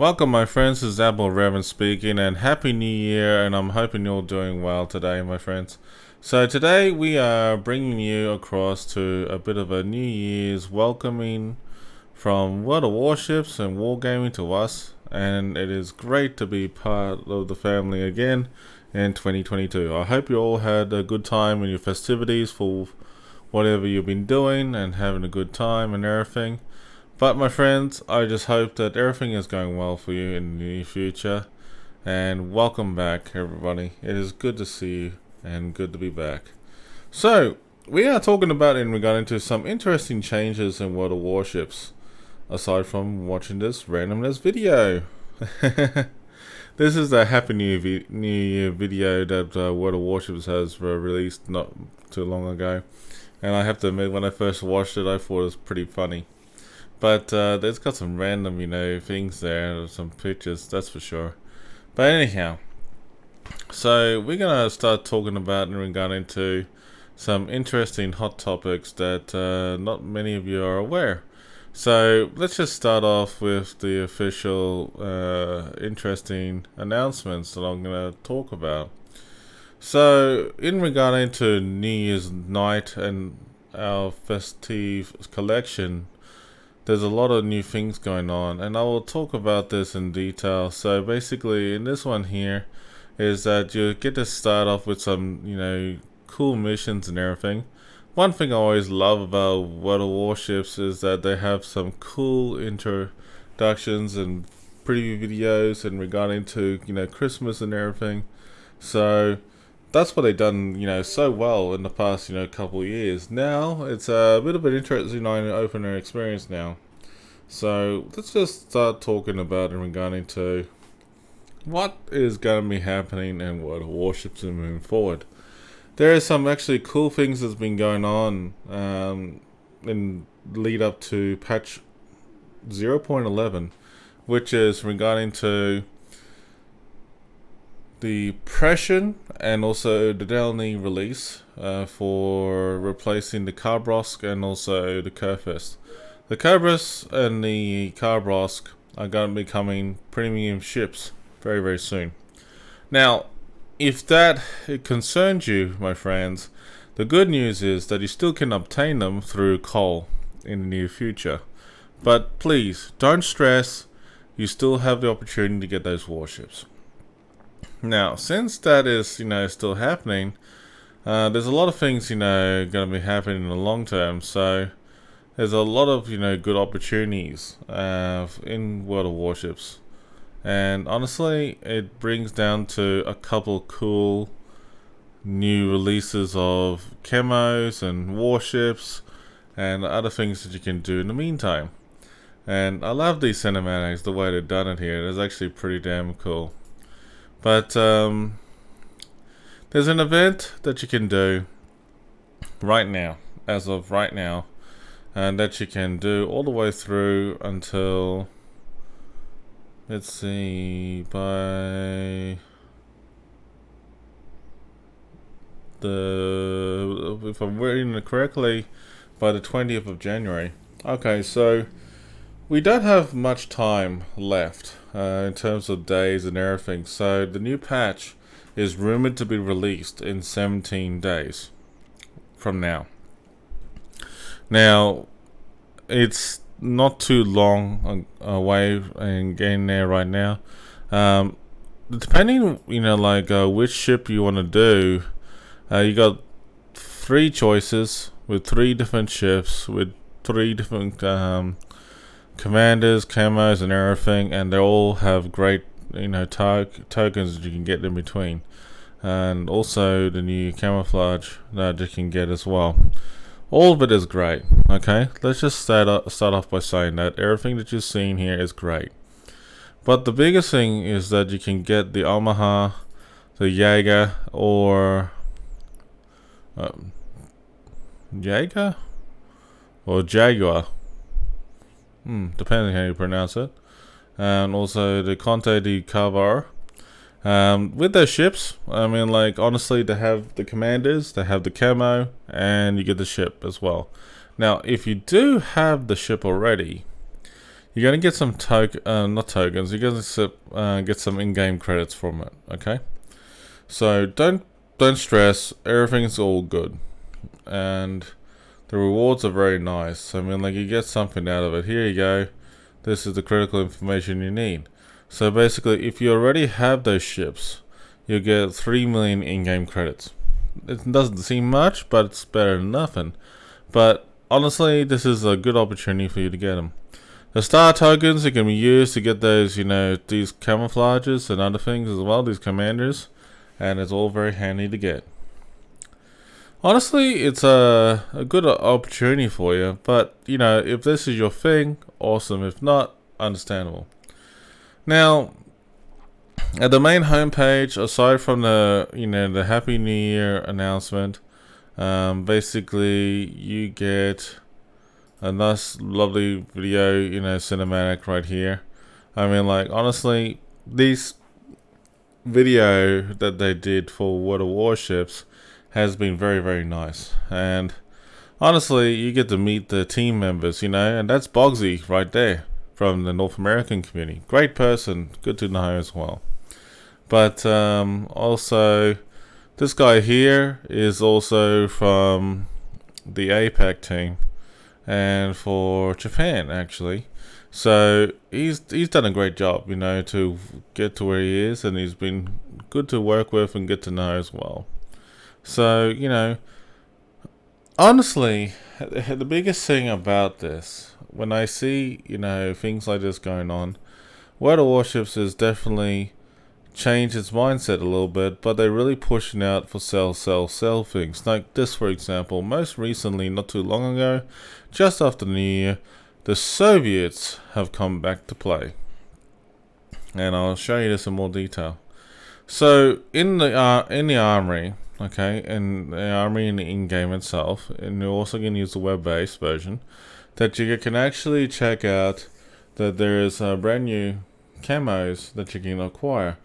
Welcome my friends, this is Admiral Revan speaking, and Happy New Year, and I'm hoping you're all doing well today my friends. So today we are bringing you across to a bit of a New Year's welcoming from World of Warships and Wargaming to us, and it is great to be part of the family again in 2022. I hope you all had a good time in your festivities for whatever you've been doing and having a good time and everything. But my friends, I just hope that everything is going well for you in the near future. And welcome back everybody. It is good to see you and good to be back. So, we are talking about in regard to some interesting changes in World of Warships. Aside from watching this randomness video. This is the Happy New Year video that World of Warships has released not too long ago. And I have to admit, when I first watched it, I thought it was pretty funny. But there's got some random, things there, some pictures, that's for sure. But anyhow, so we're going to start talking about in regard to some interesting hot topics that not many of you are aware. So let's just start off with the official interesting announcements that I'm going to talk about. So in regard to New Year's night and our festive collection, there's a lot of new things going on, and I will talk about this in detail. So basically in this one here is that you get to start off with some cool missions and everything. One thing I always love about World of Warships is that they have some cool introductions and preview videos in regarding to Christmas and everything. So that's what they've done so well in the past couple of years. Now it's a bit of an interesting opener experience now. So let's just start talking about in regarding to what is going to be happening in World of Warships and moving forward. There are some actually cool things that's been going on in lead up to patch 0.11, which is regarding to the Preussen and also the Delny release for replacing the Camos and also the Kurfürst. The Cobras and the Carbrosk are going to be becoming premium ships very, very soon. Now, if that concerns you, my friends, the good news is that you still can obtain them through coal in the near future. But please, don't stress, you still have the opportunity to get those warships. Now, since that is, still happening, there's a lot of things, going to be happening in the long term. So there's a lot of, good opportunities in World of Warships. And honestly, it brings down to a couple cool new releases of camos and warships and other things that you can do in the meantime. And I love these cinematics, the way they've done it here. It's actually pretty damn cool. But there's an event that you can do right now, as of right now, and that you can do all the way through until, let's see, by if I'm reading it correctly, by the 20th of January. Okay, so we don't have much time left in terms of days and everything. So the new patch is rumored to be released in 17 days from now. Now, it's not too long away and getting there right now. Depending, which ship you want to do, you got 3 choices with 3 different ships with 3 different commanders, camos, and everything, and they all have great, tokens that you can get in between, and also the new camouflage that you can get as well. All of it is great. Okay, let's just start off by saying that everything that you're seeing here is great. But the biggest thing is that you can get the Omaha, the Jaeger, or Jaeger or Jaguar. Depending how you pronounce it. And also the Conte di Cavar. With those ships, honestly, they have the commanders, they have the camo, and you get the ship as well. Now, if you do have the ship already, you're gonna get some not tokens. You're gonna get some in-game credits from it. Okay, so don't stress. Everything's all good, and the rewards are very nice. I mean, like, you get something out of it. Here you go. This is the critical information you need. So basically, if you already have those ships, you get 3 million in-game credits. It doesn't seem much, but it's better than nothing. But honestly, this is a good opportunity for you to get them. The star tokens are going to be used to get those, these camouflages and other things as well, these commanders, and it's all very handy to get. Honestly, it's a good opportunity for you, but, if this is your thing, awesome. If not, understandable. Now, at the main homepage, aside from the Happy New Year announcement, basically you get a nice, lovely video, cinematic right here. I mean, like, honestly, these video that they did for World of Warships has been very, very nice. And honestly, you get to meet the team members, and that's Bogsy right there from the North American community. Great person, good to know as well. But also, this guy here is also from the APAC team, and for Japan actually. So he's done a great job, to get to where he is, and he's been good to work with and get to know as well. So, honestly, the biggest thing about this, when I see, things like this going on, World of Warships has definitely changed its mindset a little bit, but they're really pushing out for sell things. Like this, for example, most recently, not too long ago, just after the New Year, the Soviets have come back to play. And I'll show you this in more detail. So, in the armory, okay, and the armory in the in-game itself, and you're also going to use the web-based version, that you can actually check out that there is brand new camos that you can acquire.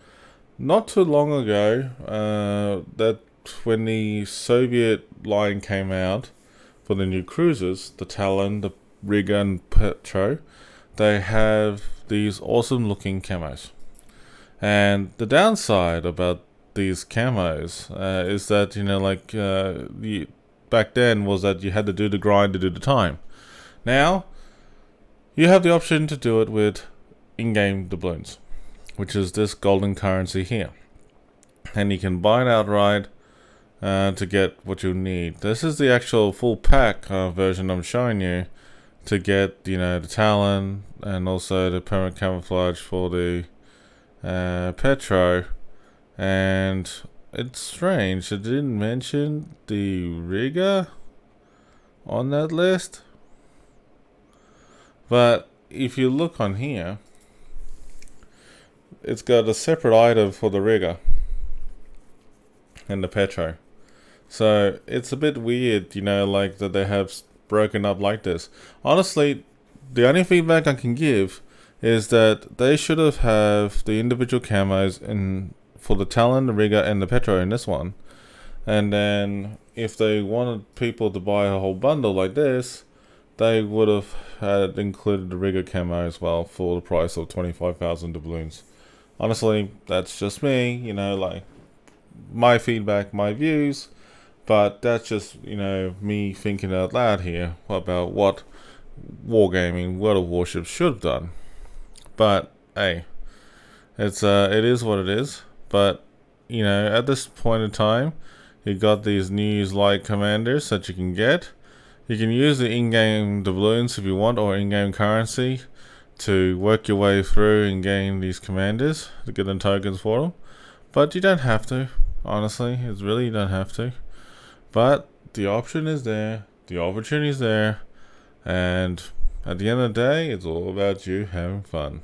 Not too long ago, that when the Soviet line came out for the new cruisers, the Tallin, the Riga and Petro, they have these awesome looking camos. And the downside about these camos is that, back then was that you had to do the grind to do the time. Now, you have the option to do it with in-game doubloons, which is this golden currency here. And you can buy it outright to get what you need. This is the actual full pack version I'm showing you to get, the Tallin and also the permanent camouflage for the Petro. And it's strange, it didn't mention the Riga on that list. But if you look on here, it's got a separate item for the Riga and the Petro. So it's a bit weird, that they have broken up like this. Honestly, the only feedback I can give is that they should have the individual camos for the Tallin, the Riga, and the Petro in this one. And then if they wanted people to buy a whole bundle like this, they would have had included the Riga camo as well for the price of 25,000 doubloons. Honestly, that's just me, my feedback, my views, but that's just, me thinking out loud here about what Wargaming, World of Warships should have done. But, hey, it is what it is. But, at this point in time, you got these new light commanders that you can get. You can use the in-game doubloons if you want, or in-game currency, to work your way through and gain these commanders to get them tokens for them. But you don't have to, honestly. It's really, you don't have to. But the option is there, the opportunity is there, and at the end of the day, it's all about you having fun.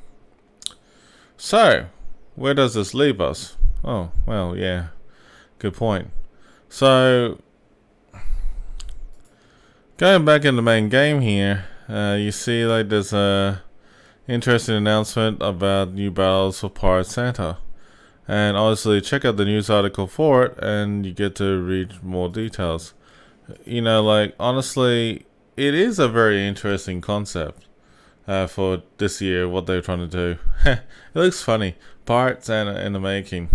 So, where does this leave us? Oh, well, yeah, good point. So, going back in the main game here, you see like there's a interesting announcement about new battles for Pirate Santa. And obviously check out the news article for it and you get to read more details. Honestly, it is a very interesting concept. for this year, what they're trying to do. It looks funny, parts and in the making,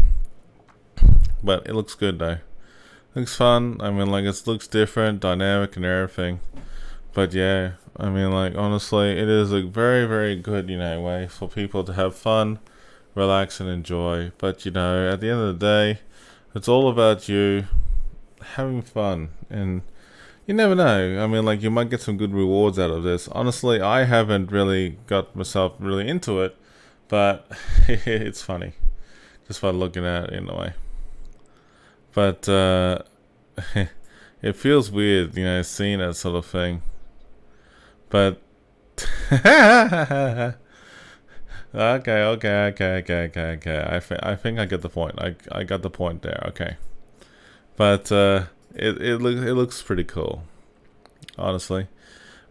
but it looks good though. Looks fun. I mean, like, it looks different, dynamic, and everything. But yeah, I mean, like, honestly, it is a very, very good, way for people to have fun, relax, and enjoy. But at the end of the day, it's all about you having fun, and you never know. I mean, like, you might get some good rewards out of this. Honestly, I haven't really got myself really into it, but it's funny just by looking at it in a way. But it feels weird, seeing that sort of thing. But okay. I think I get the point. I got the point there. Okay. But it looks pretty cool, honestly.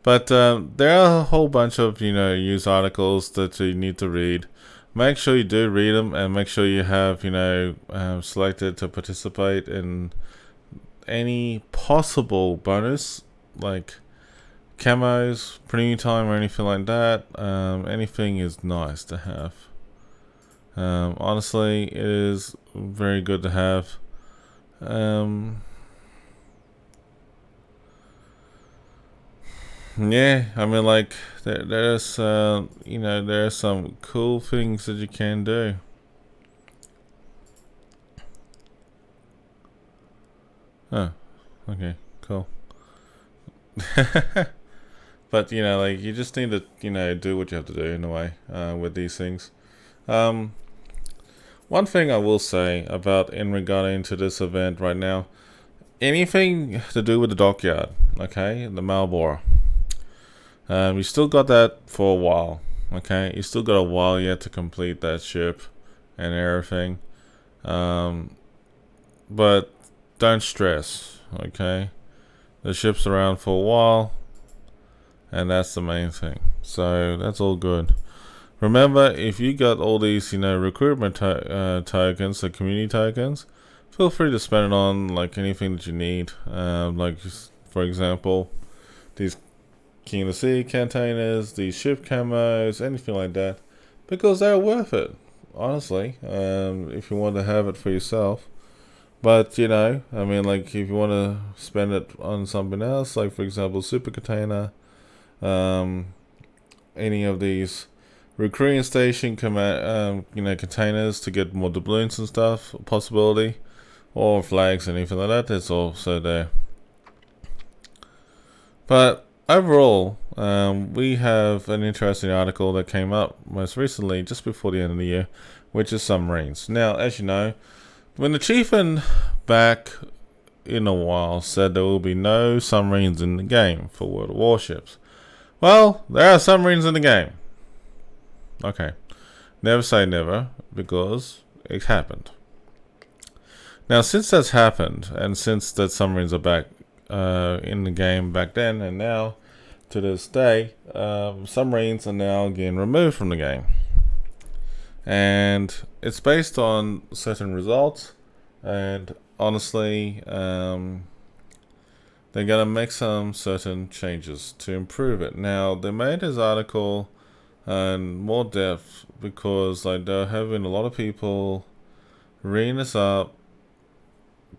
But there are a whole bunch of news articles that you need to read. Make sure you do read them, and make sure you have selected to participate in any possible bonus, like camos, premium time, or anything like that. Anything is nice to have. Honestly, it is very good to have. Yeah, I mean, like, there's there are some cool things that you can do. Oh, okay, cool. But like, you just need to do what you have to do in a way with these things. One thing I will say about in regarding to this event right now, anything to do with the dockyard, okay, the Marlborough. You still got that for a while, okay? You still got a while yet to complete that ship and everything. But don't stress, okay? The ship's around for a while, and that's the main thing. So that's all good. Remember, if you got all these, recruitment tokens, the community tokens, feel free to spend it on like anything that you need. Like, for example, these King of the Sea containers, these ship camos, anything like that, because they're worth it, honestly, if you want to have it for yourself. But I mean, like, if you want to spend it on something else, like for example super container, any of these recruiting station containers to get more doubloons and stuff, possibility, or flags, anything like that, that's also there. But overall, we have an interesting article that came up most recently, just before the end of the year, which is submarines. Now, as you know, when the chieftain back in a while said there will be no submarines in the game for World of Warships. Well, there are submarines in the game. Okay. Never say never, because it happened. Now, since that's happened, and since that submarines are back in the game back then and now to this day, submarines are now getting removed from the game, and it's based on certain results, and honestly, they're gonna make some certain changes to improve it. Now, they made this article in more depth because like they're having a lot of people reading this up,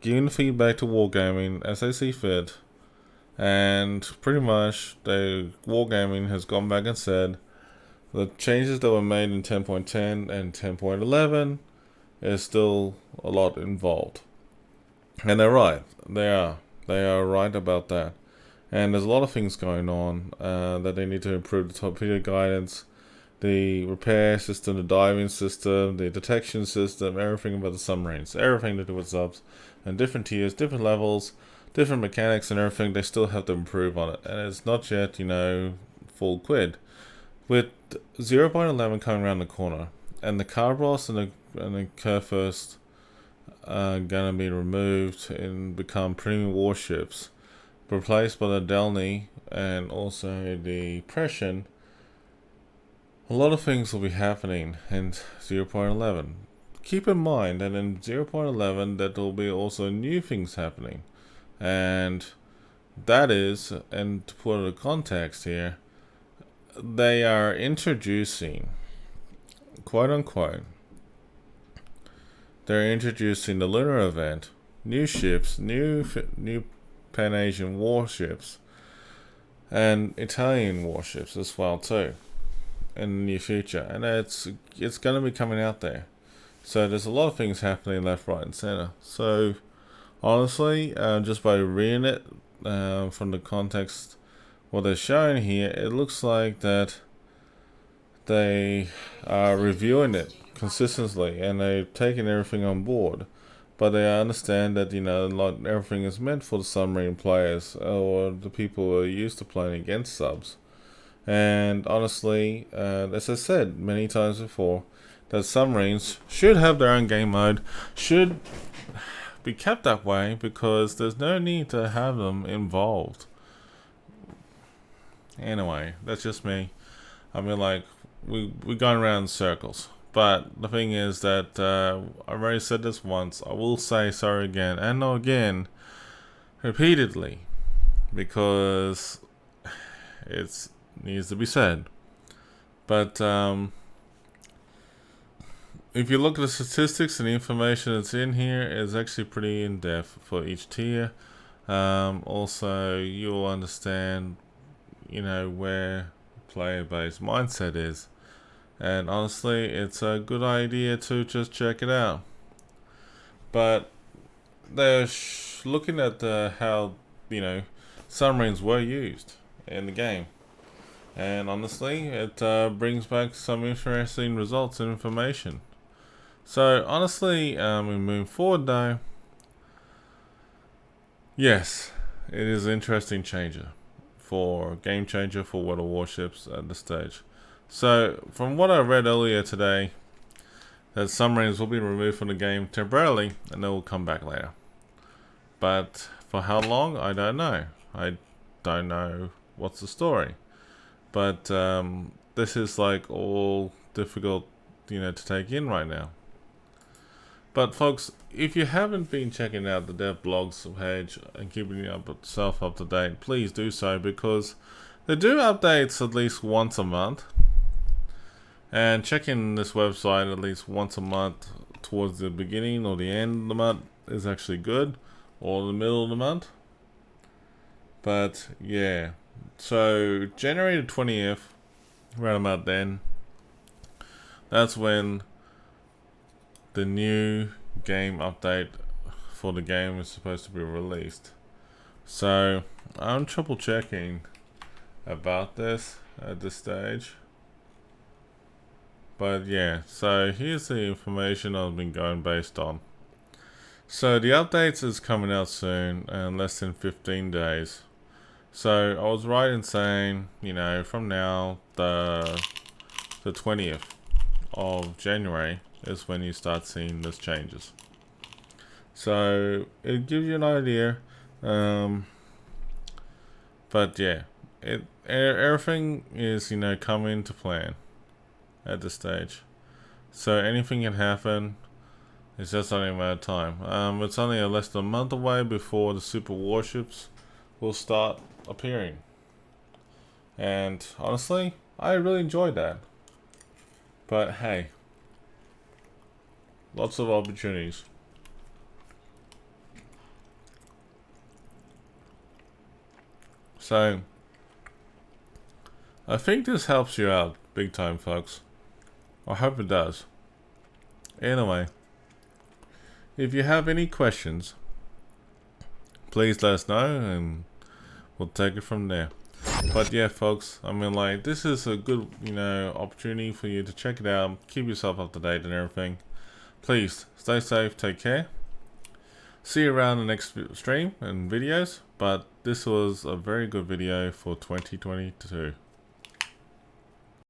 giving feedback to Wargaming as they see fit, and pretty much Wargaming has gone back and said the changes that were made in 10.10 and 10.11 is still a lot involved. And they're right. They are right about that. And there's a lot of things going on that they need to improve: the torpedo guidance, the repair system, the diving system, the detection system, everything about the submarines, everything to do with subs, and different tiers, different levels, different mechanics and everything. They still have to improve on it, and it's not yet, full quid. With 0.11 coming around the corner, and the Carbros and the Kurfürst are gonna be removed and become premium warships, replaced by the Delny and also the Preussen, a lot of things will be happening in 0.11. Keep in mind that in 0.11 that there will be also new things happening, and that is, and to put it in context here, they are introducing, quote unquote, they're introducing the Lunar Event, new ships, new Pan-Asian warships, and Italian warships as well too, in the near future, and it's going to be coming out there. So there's a lot of things happening left, right, and center. So honestly, just by reading it from the context, what they're showing here, it looks like that they are reviewing it consistently and they're taking everything on board. But they understand that, not everything is meant for the submarine players or the people who are used to playing against subs. And honestly, as I said many times before, that submarines should have their own game mode, should be kept that way, because there's no need to have them involved. Anyway, that's just me. I mean, like, we're going around in circles. But the thing is that I've already said this once. I will say sorry again and no again, repeatedly, because it needs to be said. But if you look at the statistics and the information that's in here, it's actually pretty in-depth for each tier. Also, you'll understand, where player base mindset is. And honestly, it's a good idea to just check it out. But they're looking at how, submarines were used in the game. And honestly, it brings back some interesting results and information. So honestly, we move forward though. Yes, it is an interesting game changer for World of Warships at this stage. So from what I read earlier today, that submarines will be removed from the game temporarily and they will come back later. But for how long, I don't know. I don't know what's the story. But this is like all difficult, to take in right now. But folks, if you haven't been checking out the dev blogs page and keeping yourself up to date, please do so, because they do updates at least once a month. And checking this website at least once a month towards the beginning or the end of the month is actually good, or the middle of the month. But yeah, so January the 20th, around about then, that's when the new game update for the game is supposed to be released. So I'm triple checking about this at this stage. But yeah, so here's the information I've been going based on. So the updates is coming out soon, in less than 15 days. So I was right in saying, from now, the 20th of January is when you start seeing those changes. So it gives you an idea. But yeah, everything is, coming to plan at this stage. So anything can happen. It's just only a matter of time. It's only less than a month away before the super warships will start appearing. And honestly, I really enjoyed that. But hey, lots of opportunities. So I think this helps you out big time, folks. I hope it does. Anyway, if you have any questions, please let us know and we'll take it from there. But yeah, folks, I mean, like, this is a good, opportunity for you to check it out, keep yourself up to date and everything. Please stay safe, take care. See you around the next stream and videos. But this was a very good video for 2022.